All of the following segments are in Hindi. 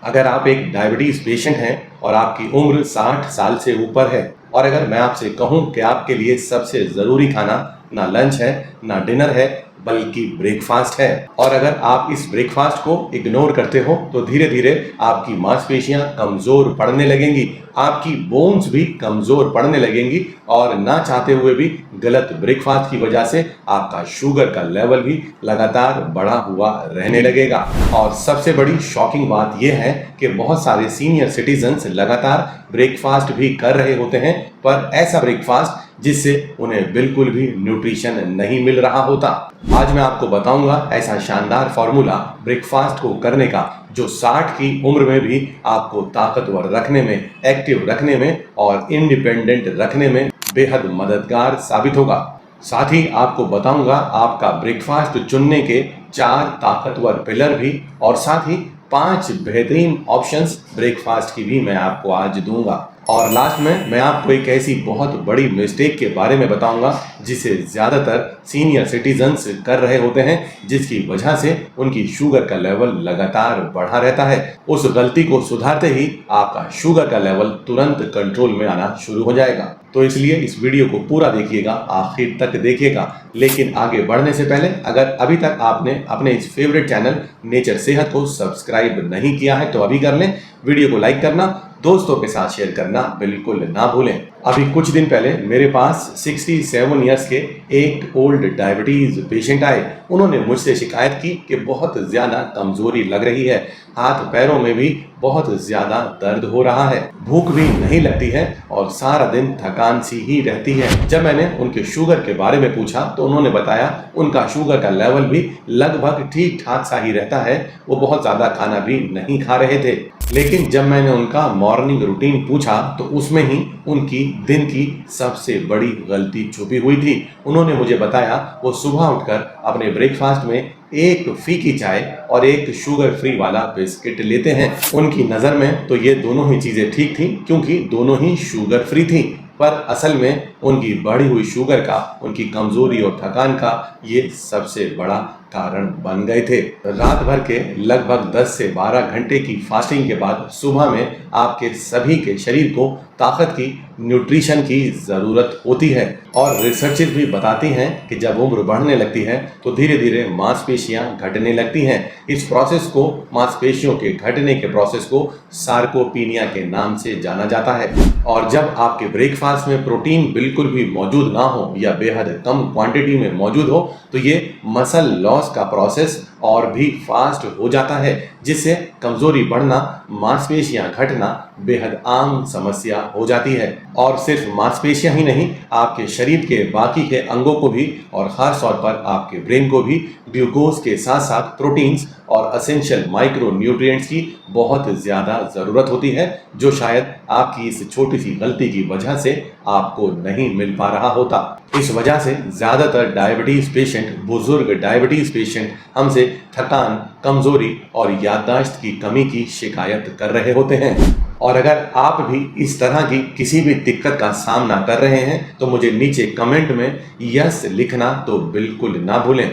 अगर आप एक डायबिटीज पेशेंट हैं और आपकी उम्र 60 साल से ऊपर है और अगर मैं आपसे कहूं कि आपके लिए सबसे ज़रूरी खाना ना लंच है ना डिनर है बल्कि ब्रेकफास्ट है, और अगर आप इस ब्रेकफास्ट को इग्नोर करते हो तो धीरे धीरे आपकी मांसपेशियां कमज़ोर पड़ने लगेंगी, आपकी बोन्स भी कमज़ोर पड़ने लगेंगी और ना चाहते हुए भी गलत ब्रेकफास्ट की वजह से आपका शुगर का लेवल भी लगातार बढ़ा हुआ रहने लगेगा। और सबसे बड़ी शॉकिंग बात यह है कि बहुत सारे सीनियर सिटीजन्स लगातार ब्रेकफास्ट भी कर रहे होते हैं, पर ऐसा ब्रेकफास्ट जिससे उन्हें बिल्कुल भी न्यूट्रिशन नहीं मिल रहा होता। आज मैं आपको बताऊंगा ऐसा शानदार फॉर्मूला ब्रेकफास्ट को करने का जो 60 की उम्र में भी आपको ताकतवर रखने में, एक्टिव रखने में और इंडिपेंडेंट रखने में बेहद मददगार साबित होगा। साथ ही आपको बताऊंगा आपका ब्रेकफास्ट चुनने के 4 ताकतवर पिलर भी, और साथ ही 5 बेहतरीन ऑप्शंस ब्रेकफास्ट की भी मैं आपको आज दूंगा। और लास्ट में मैं आपको एक ऐसी बहुत बड़ी मिस्टेक के बारे में बताऊंगा जिसे ज़्यादातर सीनियर सिटीजन्स कर रहे होते हैं, जिसकी वजह से उनकी शुगर का लेवल लगातार बढ़ा रहता है। उस गलती को सुधारते ही आपका शुगर का लेवल तुरंत कंट्रोल में आना शुरू हो जाएगा। तो इसलिए इस वीडियो को पूरा देखिएगा, आखिर तक देखिएगा। लेकिन आगे बढ़ने से पहले अगर अभी तक आपने अपने इस फेवरेट चैनल नेचर सेहत को सब्सक्राइब नहीं किया है तो अभी कर लें। वीडियो को लाइक करना, दोस्तों के साथ शेयर करना बिल्कुल ना भूलें। अभी कुछ दिन पहले मेरे पास 67 इयर्स के एक ओल्ड डायबिटीज पेशेंट आए। उन्होंने मुझसे शिकायत की कि बहुत ज़्यादा कमज़ोरी लग रही है, हाथ पैरों में भी बहुत ज़्यादा दर्द हो रहा है, भूख भी नहीं लगती है और सारा दिन थकान सी ही रहती है। जब मैंने उनके शुगर के बारे में पूछा तो उन्होंने बताया उनका शुगर का लेवल भी लगभग ठीक ठाक सा ही रहता है, वो बहुत ज़्यादा खाना भी नहीं खा रहे थे। लेकिन जब मैंने उनका मॉर्निंग रूटीन पूछा तो उसमें ही उनकी दिन की सबसे बड़ी गलती छुपी हुई थी। उन्होंने मुझे बताया वो सुबह उठकर अपने ब्रेकफास्ट में एक फीकी चाय और एक शुगर फ्री वाला बिस्किट लेते हैं। उनकी नज़र में तो ये दोनों ही चीज़ें ठीक थी क्योंकि दोनों ही शुगर फ्री थी, पर असल में उनकी बढ़ी हुई शुगर का, उनकी कमज़ोरी और थकान का ये सबसे बड़ा कारण बन गए थे। रात भर के लगभग 10 से 12 घंटे की फास्टिंग के बाद सुबह में आपके सभी के शरीर को ताकत की, न्यूट्रिशन की ज़रूरत होती है। और रिसर्चेस भी बताती हैं कि जब उम्र बढ़ने लगती है तो धीरे धीरे मांसपेशियां घटने लगती हैं। इस प्रोसेस को, मांसपेशियों के घटने के प्रोसेस को सार्कोपीनिया के नाम से जाना जाता है। और जब आपके ब्रेकफास्ट में प्रोटीन बिल्कुल भी मौजूद ना हो या बेहद कम क्वांटिटी में मौजूद हो तो ये मसल लॉस का प्रोसेस और भी फास्ट हो जाता है, जिससे कमज़ोरी बढ़ना, मांसपेशियां घटना बेहद आम समस्या हो जाती है। और सिर्फ मांसपेशियां ही नहीं, आपके शरीर के बाकी के अंगों को भी और ख़ास तौर पर आपके ब्रेन को भी ग्लूकोज के साथ साथ प्रोटीन्स और एसेंशियल माइक्रो न्यूट्रिएंट्स की बहुत ज़्यादा ज़रूरत होती है, जो शायद आपकी इस छोटी सी गलती की वजह से आपको नहीं मिल पा रहा होता। इस वजह से ज़्यादातर डायबिटीज़ पेशेंट, बुजुर्ग डायबिटीज़ पेशेंट हमसे थकान, कमज़ोरी और याददाश्त की कमी की शिकायत कर रहे होते हैं। और अगर आप भी इस तरह की किसी भी दिक्कत का सामना कर रहे हैं तो मुझे नीचे कमेंट में यस लिखना तो बिल्कुल ना भूलें।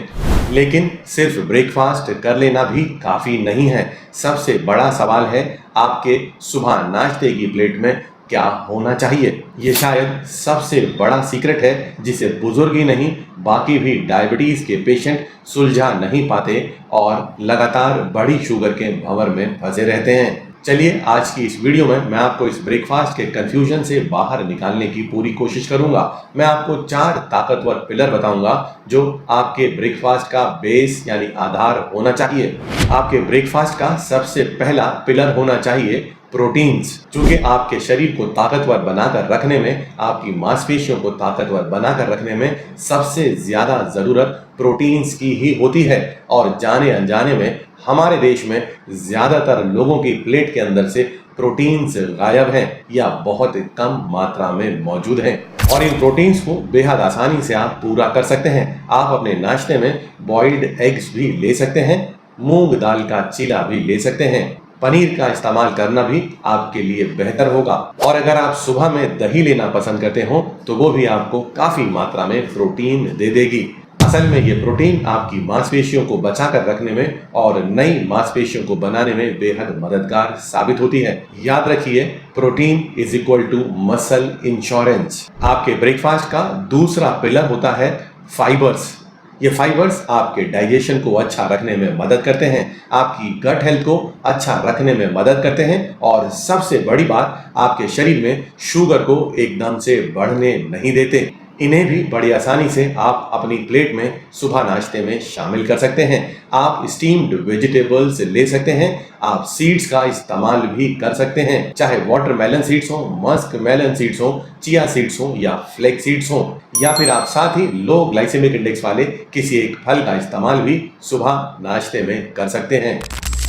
लेकिन सिर्फ ब्रेकफास्ट कर लेना भी काफ़ी नहीं है। सबसे बड़ा सवाल है आपके सुबह नाश्ते की प्लेट में क्या होना चाहिए। ये शायद सबसे बड़ा सीक्रेट है जिसे बुजुर्ग ही नहीं, बाकी भी डायबिटीज़ के पेशेंट सुलझा नहीं पाते और लगातार बड़ी शुगर के भंवर में फंसे रहते हैं। चलिए आज की इस वीडियो में मैं आपको इस ब्रेकफास्ट के कंफ्यूजन से बाहर निकालने की पूरी कोशिश करूंगा। मैं आपको 4 ताकतवर पिलर बताऊंगा जो आपके ब्रेकफास्ट का बेस यानी आधार होना चाहिए। आपके ब्रेकफास्ट का सबसे पहला पिलर होना चाहिए प्रोटीन्स। चूंकि आपके शरीर को ताकतवर बनाकर रखने में, आपकी मांसपेशियों को ताकतवर बनाकर रखने में सबसे ज़्यादा ज़रूरत प्रोटीन्स की ही होती है। और जाने अनजाने में हमारे देश में ज़्यादातर लोगों की प्लेट के अंदर से प्रोटीन्स गायब हैं या बहुत कम मात्रा में मौजूद हैं। और इन प्रोटीन्स को बेहद आसानी से आप पूरा कर सकते हैं। आप अपने नाश्ते में बॉइल्ड एग्स भी ले सकते हैं, मूंग दाल का चीला भी ले सकते हैं, पनीर का इस्तेमाल करना भी आपके लिए बेहतर होगा। और अगर आप सुबह में दही लेना पसंद करते हो तो वो भी आपको काफ़ी मात्रा में प्रोटीन दे देगी। असल में ये प्रोटीन आपकी मांसपेशियों को बचाकर रखने में और नई मांसपेशियों को बनाने में बेहद मददगार साबित होती है। याद रखिए, protein is equal to muscle insurance. आपके ब्रेकफास्ट का दूसरा पिलर होता है फाइबर्स। ये फाइबर्स आपके डाइजेशन को अच्छा रखने में मदद करते हैं, आपकी गट हेल्थ को अच्छा रखने में मदद करते हैं और सबसे बड़ी बात, आपके शरीर में शुगर को एकदम से बढ़ने नहीं देते। इन्हें भी बड़ी आसानी से आप अपनी प्लेट में सुबह नाश्ते में शामिल कर सकते हैं। आप स्टीम्ड वेजिटेबल्स ले सकते हैं, आप सीड्स का इस्तेमाल भी कर सकते हैं, चाहे वाटरमेलन सीड्स हो, मस्क मेलन सीड्स हो, चिया सीड्स हो या फ्लेक्स सीड्स हो, या फिर आप साथ ही लो ग्लाइसेमिक इंडेक्स वाले किसी एक फल का इस्तेमाल भी सुबह नाश्ते में कर सकते हैं।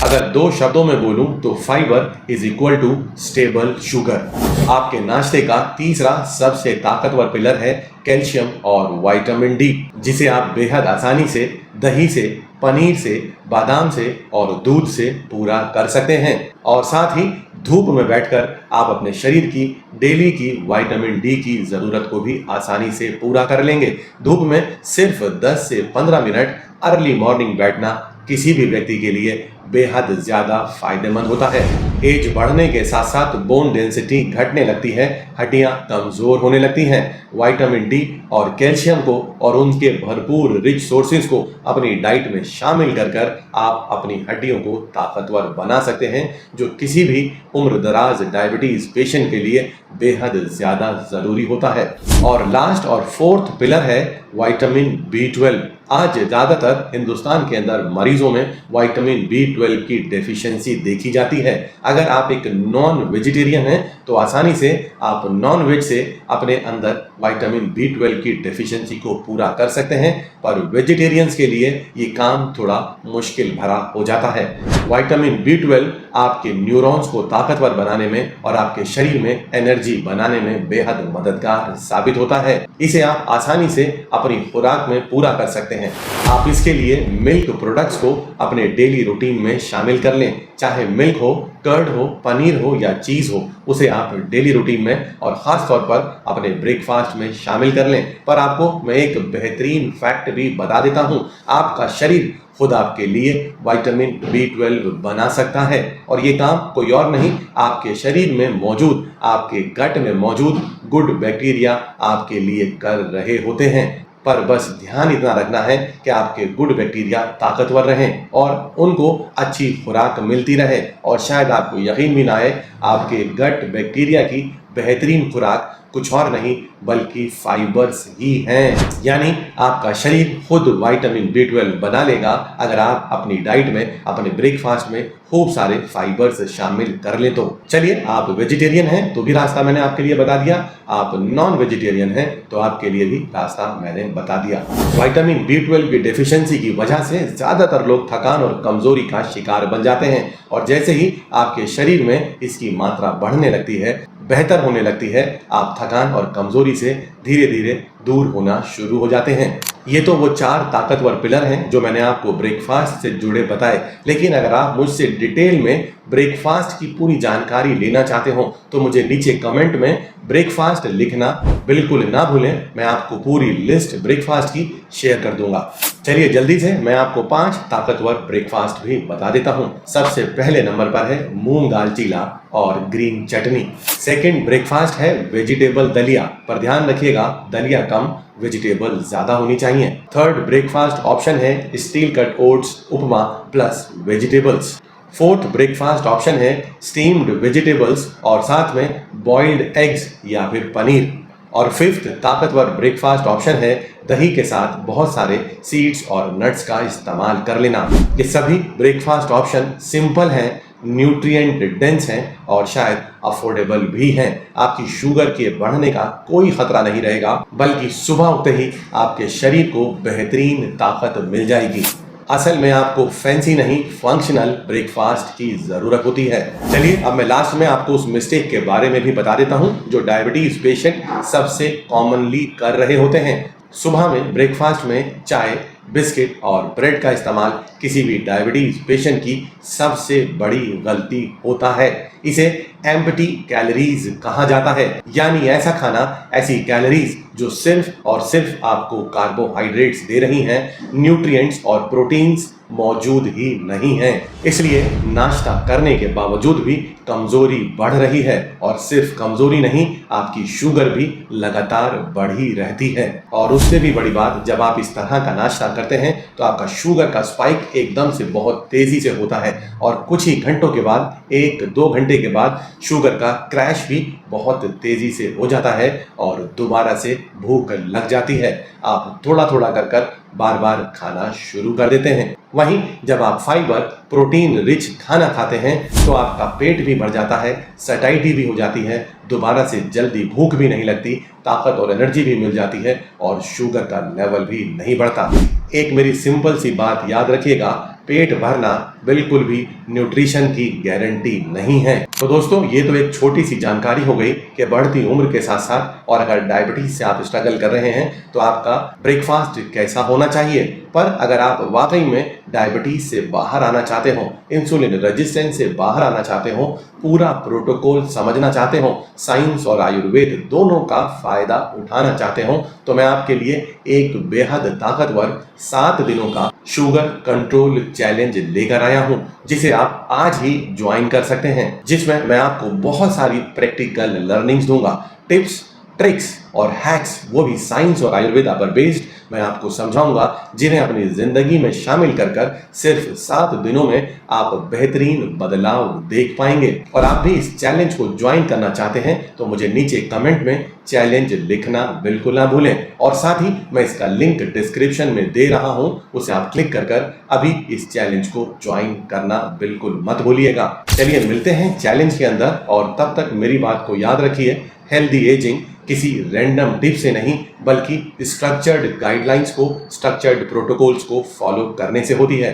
अगर दो शब्दों में बोलूं तो fibre is equal to stable sugar. आपके नाश्ते का तीसरा सबसे ताकतवर पिलर है कैल्शियम और विटामिन डी, जिसे आप बेहद आसानी से दही से, पनीर से, बादाम से और दूध से पूरा कर सकते हैं। और साथ ही धूप में बैठकर आप अपने शरीर की डेली की विटामिन डी की जरूरत को भी आसानी से पूरा कर लेंगे। धूप में सिर्फ 10 से 15 मिनट अर्ली मॉर्निंग बैठना किसी भी व्यक्ति के लिए बेहद ज्यादा फायदेमंद होता है। एज बढ़ने के साथ साथ बोन डेंसिटी घटने लगती है, हड्डियां कमजोर होने लगती हैं। विटामिन डी और कैल्शियम को और उनके भरपूर रिच सोर्सेज को अपनी डाइट में शामिल कर कर आप अपनी हड्डियों को ताकतवर बना सकते हैं, जो किसी भी उम्र दराज डायबिटीज पेशेंट के लिए बेहद ज्यादा जरूरी होता है। और लास्ट और फोर्थ पिलर है विटामिन B12। आज ज्यादातर हिंदुस्तान के अंदर मरीजों में विटामिन B12 की डेफिशिएंसी देखी जाती है। अगर आप एक नॉन वेजिटेरियन हैं तो आसानी से आप नॉन वेज से अपने अंदर विटामिन B12 की डेफिशिएंसी को पूरा कर सकते हैं, पर वेजिटेरियंस के लिए ये काम थोड़ा मुश्किल भरा हो जाता है। विटामिन B12 आपके न्यूरॉन्स को ताकतवर बनाने में और आपके शरीर में एनर्जी बनाने में बेहद मददगार साबित होता है। इसे आप आसानी से अपनी खुराक में पूरा कर सकते हैं। आप इसके लिए मिल्क प्रोडक्ट्स को अपने डेली रूटीन में शामिल कर लें, चाहे मिल्क हो, कर्ड हो, पनीर हो या चीज हो, उसे आप डेली रूटीन में और खास तौर पर अपने ब्रेकफास्ट में शामिल कर लें। पर आपको मैं एक बेहतरीन फैक्ट भी बता देता हूं, आपका शरीर खुद आपके लिए विटामिन B12 बना सकता है और ये काम कोई और नहीं, आपके शरीर में मौजूद, आपके गट में मौजूद गुड बैक्टीरिया आपके लिए कर रहे होते हैं। पर बस ध्यान इतना रखना है कि आपके गुड बैक्टीरिया ताकतवर रहें और उनको अच्छी खुराक मिलती रहे। और शायद आपको यकीन भी ना आए, आपके गट बैक्टीरिया की बेहतरीन खुराक कुछ और नहीं बल्कि फाइबर्स ही हैं। यानी आपका शरीर खुद विटामिन B12 बना लेगा अगर आप अपनी डाइट में, अपने ब्रेकफास्ट में खूब सारे फाइबर्स शामिल कर लें तो। चलिए, आप वेजिटेरियन हैं तो भी रास्ता मैंने आपके लिए बता दिया, आप नॉन वेजिटेरियन हैं तो आपके लिए भी रास्ता मैंने बता दिया। विटामिन B12 की डेफिशिएंसी की वजह से ज्यादातर लोग थकान और कमजोरी का शिकार बन जाते हैं और जैसे ही आपके शरीर में इसकी मात्रा बढ़ने लगती है, बेहतर होने लगती है, आप थकान और कमजोरी से धीरे धीरे दूर होना शुरू हो जाते हैं। ये तो वो 4 ताकतवर पिलर हैं जो मैंने आपको ब्रेकफास्ट से जुड़े बताए, लेकिन अगर आप मुझसे डिटेल में ब्रेकफास्ट की पूरी जानकारी लेना चाहते हो तो मुझे नीचे कमेंट में ब्रेकफास्ट लिखना बिल्कुल ना भूलें। मैं आपको पूरी लिस्ट ब्रेकफास्ट की शेयर कर दूंगा। चलिए जल्दी से मैं आपको 5 ताकतवर ब्रेकफास्ट भी बता देता हूं। सबसे पहले नंबर पर है मूंग दाल चीला और ग्रीन चटनी। सेकंड ब्रेकफास्ट है वेजिटेबल दलिया, पर ध्यान रखिएगा दलिया कम, वेजिटेबल ज्यादा होनी चाहिए। थर्ड ब्रेकफास्ट ऑप्शन है steel cut oats upma plus vegetables. Fourth breakfast option है स्टीम्ड वेजिटेबल्स और साथ में बॉइल्ड एग्स या फिर पनीर। और फिफ्थ ताकतवर ब्रेकफास्ट ऑप्शन है दही के साथ बहुत सारे सीड्स और नट्स का इस्तेमाल कर लेना। ये सभी ब्रेकफास्ट ऑप्शन सिंपल हैं, न्यूट्रिएंट डेंस हैं और शायद अफोर्डेबल भी हैं। आपकी शुगर के बढ़ने का कोई खतरा नहीं रहेगा, बल्कि सुबह उठते ही आपके शरीर को बेहतरीन ताकत मिल जाएगी। असल में आपको फैंसी नहीं, फंक्शनल ब्रेकफास्ट की जरूरत होती है। चलिए अब मैं लास्ट में आपको उस मिस्टेक के बारे में भी बता देता हूं जो डायबिटीज पेशेंट सबसे कॉमनली कर रहे होते हैं। सुबह में ब्रेकफास्ट में चाय बिस्किट और ब्रेड का इस्तेमाल किसी भी डायबिटीज पेशेंट की सबसे बड़ी गलती होता है। इसे एम्प्टी कैलोरीज कहा जाता है, यानी ऐसा खाना, ऐसी कैलोरीज जो सिर्फ और सिर्फ आपको कार्बोहाइड्रेट्स दे रही हैं, न्यूट्रिएंट्स और प्रोटीन्स मौजूद ही नहीं है। इसलिए नाश्ता करने के बावजूद भी कमजोरी बढ़ रही है, और सिर्फ कमजोरी नहीं, आपकी शुगर भी लगातार बढ़ी रहती है। और उससे भी बड़ी बात, जब आप इस तरह का नाश्ता करते हैं तो आपका शुगर का स्पाइक एकदम से बहुत तेजी से होता है, और कुछ ही घंटों के बाद, 1-2 घंटे के बाद शुगर का क्रैश भी बहुत तेजी से हो जाता है और दोबारा से भूख लग जाती है। आप थोड़ा थोड़ा कर बार बार खाना शुरू कर देते हैं। वहीं जब आप फाइबर, प्रोटीन रिच खाना खाते हैं तो आपका पेट भी भर जाता है, सैटिस्फाइड भी हो जाती है, दोबारा से जल्दी भूख भी नहीं लगती, ताकत और एनर्जी भी मिल जाती है, और शुगर का लेवल भी नहीं बढ़ता। एक मेरी सिंपल सी बात याद रखिएगा, पेट भरना बिल्कुल भी न्यूट्रिशन की गारंटी नहीं है। तो दोस्तों, ये तो एक छोटी सी जानकारी हो गई कि बढ़ती उम्र के साथ साथ, और अगर डायबिटीज से आप स्ट्रगल कर रहे हैं तो आपका ब्रेकफास्ट कैसा होना चाहिए। पर अगर आप वाकई में डायबिटीज से बाहर आना चाहते हो, इंसुलिन रेजिस्टेंस से बाहर आना चाहते हो, पूरा प्रोटोकॉल समझना चाहते हो, साइंस और आयुर्वेद दोनों का फायदा उठाना चाहते हो, तो मैं आपके लिए एक बेहद ताकतवर 7 दिनों का शुगर कंट्रोल चैलेंज लेकर आया हूं, जिसे आप आज ही ज्वाइन कर सकते हैं, जिसमें मैं आपको बहुत सारी प्रैक्टिकल लर्निंग्स दूंगा, टिप्स, ट्रिक्स और हैक्स, वो भी साइंस और आयुर्वेदा पर बेस्ड, मैं आपको समझाऊंगा, जिन्हें अपनी जिंदगी में शामिल कर सिर्फ 7 दिनों में आप बेहतरीन बदलाव देख पाएंगे। और आप भी इस चैलेंज को ज्वाइन करना चाहते हैं तो मुझे नीचे कमेंट में चैलेंज लिखना बिल्कुल ना भूलें, और साथ ही मैं इसका लिंक डिस्क्रिप्शन में दे रहा हूं, उसे आप क्लिक कर अभी इस चैलेंज को ज्वाइन करना बिल्कुल मत भूलिएगा। चलिए मिलते हैं चैलेंज के अंदर, और तब तक मेरी बात को याद रखिए, हेल्दी एजिंग किसी रैंडम टिप से नहीं, बल्कि स्ट्रक्चर्ड गाइडलाइंस को, स्ट्रक्चर्ड प्रोटोकॉल्स को फॉलो करने से होती है।